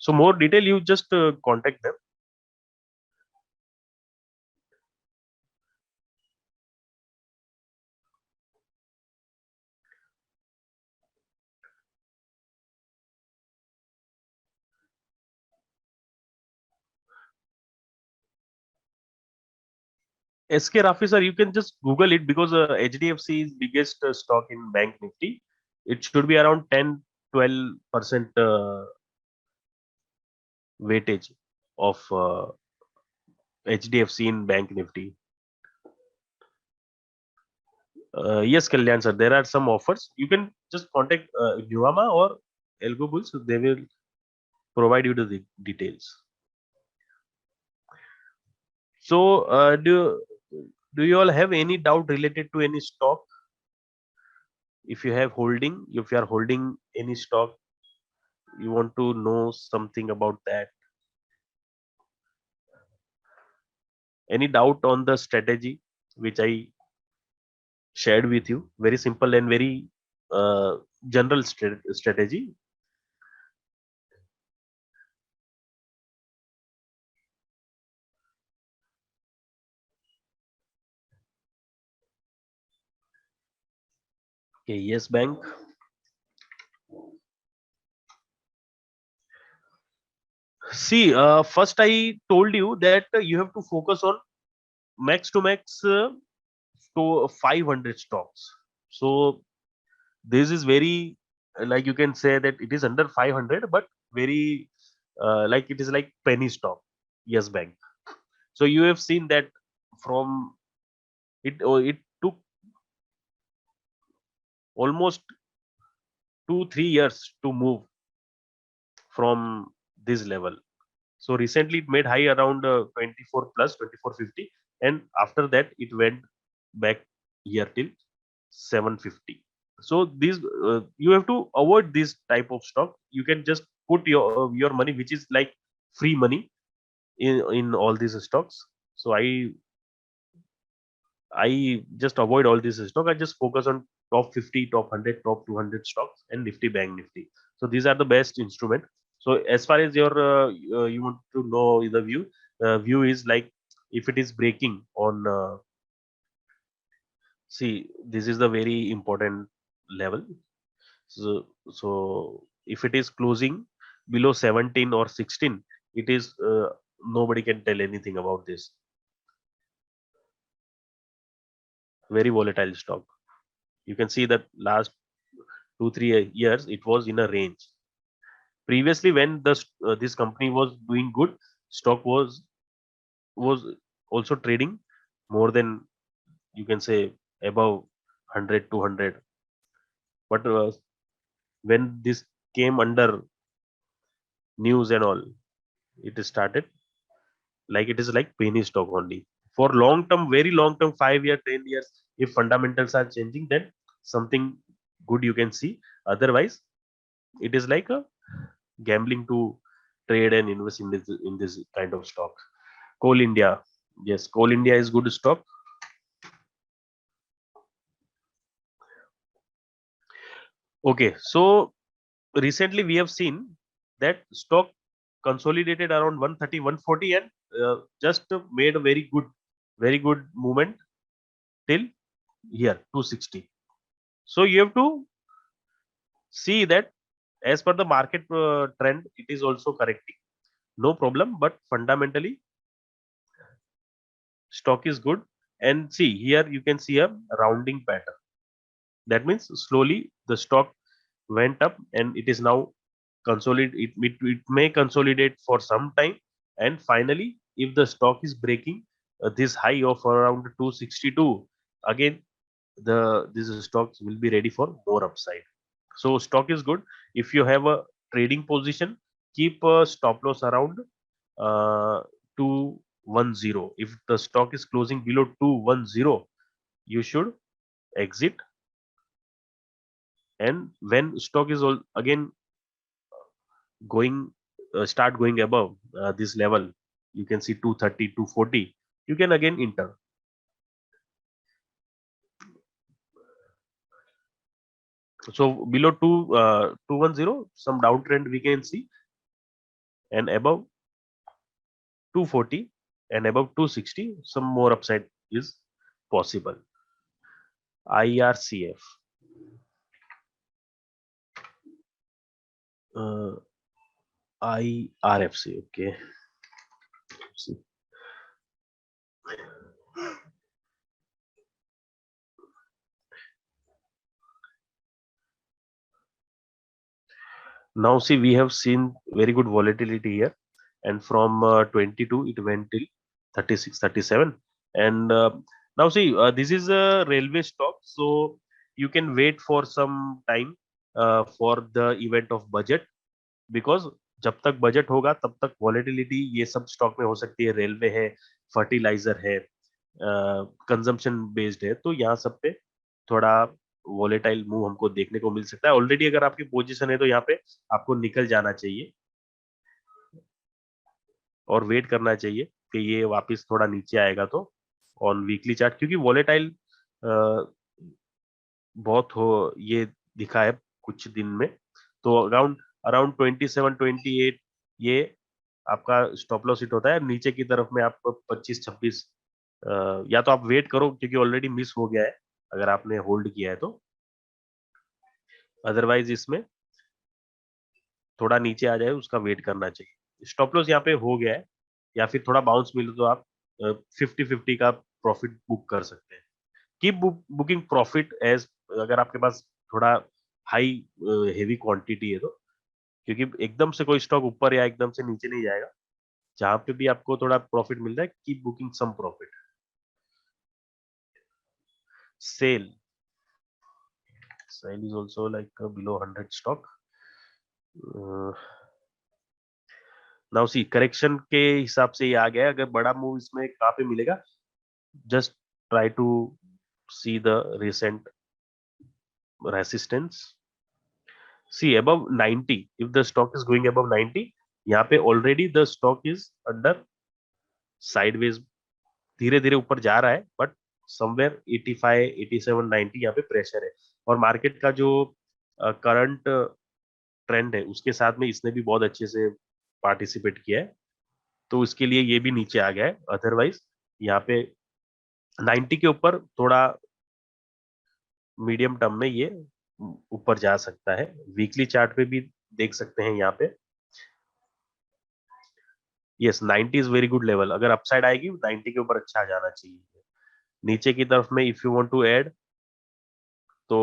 So more detail, you just contact them. SK Rafi sir, you can just Google it because HDFC is biggest stock in Bank Nifty. It should be around 10-12% weightage of HDFC in Bank Nifty. Yes, Kalyan sir, there are some offers. You can just contact Nuvama or Algo Bulls. They will provide you the details. So, do you all have any doubt related to any stock? If you are holding any stock, you want to know something about that. Any doubt on the strategy which I shared with you? Very simple and very general strategy. Okay, yes, bank. See, first I told you that you have to focus on max to max to 500 stocks. So this is very like you can say that it is under 500, but very like it is like penny stock. Yes, bank. So you have seen that from it took almost 2-3 years to move from this level. So recently it made high around 24 plus 2450, and after that it went back here till 750. So these you have to avoid this type of stock. You can just put your money, which is like free money, in all these stocks. So I just avoid all this stock. I just focus on top 50, top 100, top 200 stocks and Nifty Bank Nifty. So these are the best instrument. So as far as your you want to know the view is like if it is breaking on see, this is the very important level. So if it is closing below 17 or 16, it is nobody can tell anything about this. very volatile stock. You can see that last 2-3 years it was in a range. Previously, when this company was doing good, stock was also trading more than, you can say, above 100, 200. But when this came under news and all, it started like it is like penny stock only. For long term, very long term, 5 year, 10 years, if fundamentals are changing, then something good you can see. Otherwise, it is like a gambling to trade and invest in this kind of stock. Coal India, yes, Coal India is good stock. Okay, so recently we have seen that stock consolidated around 130, 140 and just made a very good movement till here 260. So you have to see that as per the market trend, it is also correcting. No problem, but fundamentally stock is good. And see here you can see a rounding pattern. That means slowly the stock went up and it is now consolidate. It may consolidate for some time, and finally, if the stock is breaking this high of around 262, again the this stocks will be ready for more upside. So stock is good. If you have a trading position, keep a stop loss around 210. If the stock is closing below 210, you should exit. And when stock is again going start going above this level, you can see 230, 240, you can again enter. So below 210, some downtrend we can see, and above 240 and above 260, some more upside is possible. IRCF, IRFC, okay. See. Now see, we have seen very good volatility here, and from 22 it went till 36, 37. And now see, this is a railway stock, so you can wait for some time for the event of budget, because जब तक budget होगा तब तक volatility ये सब stock में हो सकती है. रेलवे है, फर्टिलाइजर है, कंजम्पशन बेस्ड है, तो यहाँ सब पे थोड़ा वॉलेटाइल मूव हमको देखने को मिल सकता है. ऑलरेडी अगर आपकी पोजीशन है तो यहाँ पे आपको निकल जाना चाहिए और वेट करना चाहिए कि ये वापस थोड़ा नीचे आएगा तो ऑन वीकली चार्ट, क्योंकि वॉलेटाइल बहुत हो ये दिखा है कुछ दिन में. तो अराउंड अराउंड 27, 28 ये आपका स्टॉप लॉस हिट होता है. नीचे की तरफ में आप 25, 26 या तो आप वेट करो क्योंकि ऑलरेडी मिस हो गया है अगर आपने होल्ड किया है तो. अदरवाइज इसमें थोड़ा नीचे आ जाए उसका वेट करना चाहिए. स्टॉप लॉस यहाँ पे हो गया है, या फिर थोड़ा बाउंस मिले तो आप 50-50 का प्रॉफिट बुक कर सकते हैं. कीप बुकिंग प्रॉफिट एज, अगर आपके पास थोड़ा हाई हेवी क्वांटिटी है तो, क्योंकि एकदम से कोई स्टॉक ऊपर या एकदम से नीचे नहीं जाएगा. जहां पे भी आपको थोड़ा प्रॉफिट मिल रहा है, keep booking some profit. Sell sell is also like below 100 stock. Now see, correction के हिसाब से ये आ गया है. अगर बड़ा मूव इसमें कहाँ पे मिलेगा, just try to see the recent resistance. See above 90, if the stock is going above 90, यहाँ पे already the stock is under sideways, धीरे धीरे ऊपर जा रहा है, but somewhere 85, 87, 90 यहाँ पे प्रेशर है. और मार्केट का जो करंट ट्रेंड है उसके साथ में इसने भी बहुत अच्छे से पार्टिसिपेट किया है, तो इसके लिए ये भी नीचे आ गया है. अदरवाइज यहाँ पे 90 के ऊपर थोड़ा मीडियम टर्म में ये ऊपर जा सकता है. वीकली चार्ट पे भी देख सकते हैं यहाँ पे. Yes, 90 is very good level. अगर अपसाइड आएगी 90 के ऊपर अच्छा आ जाना चाहिए. नीचे की तरफ में if you want to add तो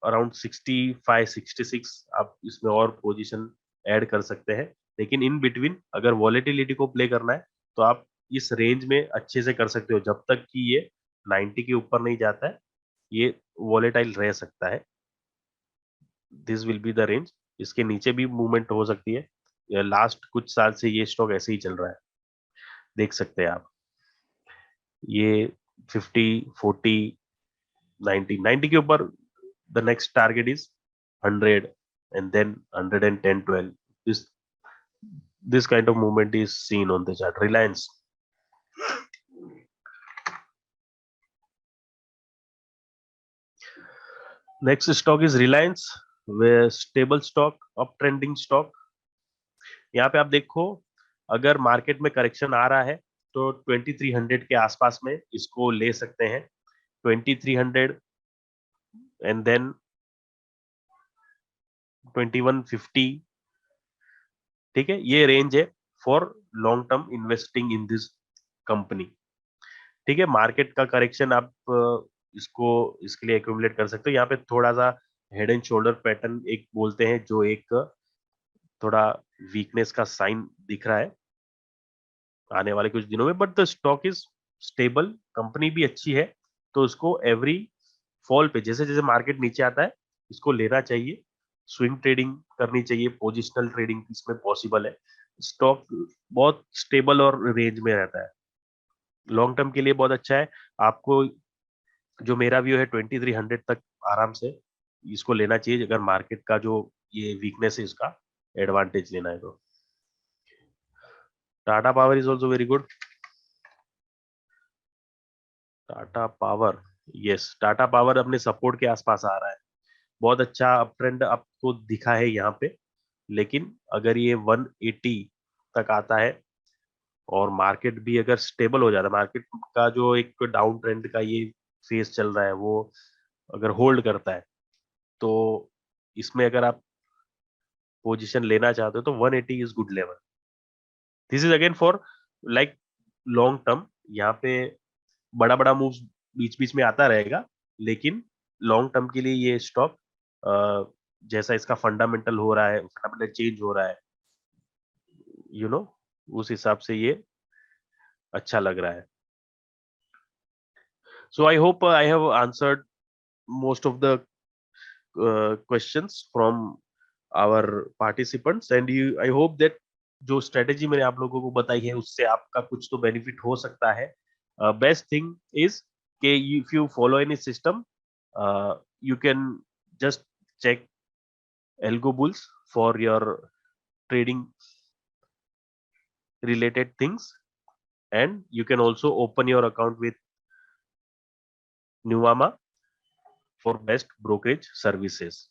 अराउंड 65-66 आप इसमें और पोजीशन ऐड कर सकते हैं, लेकिन इन बिटवीन अगर वॉलेटिलिटी को प्ले करना है तो आप इस रेंज में अच्छे से कर सकते हो जब तक कि ये 90 के ऊपर नहीं जाता है, ये वॉलेटाइल रह सकता है। This will be the range. इसके नीचे भी मूवमेंट हो सकती है, लास्ट कुछ साल से ये स्टॉक ऐसे ही चल रहा है, देख सकते हैं आप। ये 50, 40, 90 के ऊपर the next target is 100 and then 110, 12. This kind of movement is seen on the chart. Reliance. Next stock is Reliance, where stable stock, uptrending stock. यहाँ पे आप देखो, अगर मार्केट में करेक्शन आ रहा है तो 2300 के आसपास में इसको ले सकते हैं, 2300 एंड देन 2150। ठीक है, ये रेंज है for long term investing in this company. ठीक है, मार्केट का करेक्शन आप इसको इसके लिए एक्यूमुलेट कर सकते हो। यहाँ पे थोड़ा सा हेड एंड शोल्डर पैटर्न एक बोलते हैं, जो एक थोड़ा वीकनेस का साइन दिख रहा है आने वाले कुछ दिनों में, but the stock is stable, company भी अच्छी है, तो उसको एवरी फॉल पे जैसे जैसे मार्केट नीचे आता है इसको लेना चाहिए, स्विंग ट्रेडिंग करनी चाहिए, पोजिशनल ट्रेडिंग इसमें पॉसिबल है। स्टॉक बहुत स्टेबल और रेंज में रहता है, लॉन्ग टर्म के लिए बहुत अच्छा है। आपको जो मेरा व्यू है 2300 तक आराम से इसको लेना चाहिए अगर मार्केट का जो ये वीकनेस है इसका एडवांटेज लेना है तो। Tata power is also very good. Tata power, yes, Tata power अपने सपोर्ट के आसपास आ रहा है, बहुत अच्छा अप ट्रेंड आपको दिखा है यहाँ पे, लेकिन अगर ये 180 तक आता है और मार्केट भी अगर स्टेबल हो जाता है, मार्केट का जो एक डाउन ट्रेंड का ये फेज चल रहा है वो अगर होल्ड करता है तो इसमें अगर आप पोजीशन लेना चाहते हो तो 180 is good level. This is again for like long term, यहाँ पे बड़ा बड़ा मूव्स बीच बीच में आता रहेगा, लेकिन लॉन्ग टर्म के लिए ये स्टॉक जैसा इसका फंडामेंटल हो रहा है, फंडामेंटल चेंज हो रहा है, यू नो, उस हिसाब से ये अच्छा लग रहा है। So I hope I have answered most of the questions from our participants and you I hope that जो स्ट्रेटेजी मैंने आप लोगों को बताई है उससे आपका कुछ तो बेनिफिट हो सकता है। बेस्ट थिंग इज कि if you follow any system you can just check Algo Bulls for your trading related things, and you can also open your account with Nuvama for best brokerage services.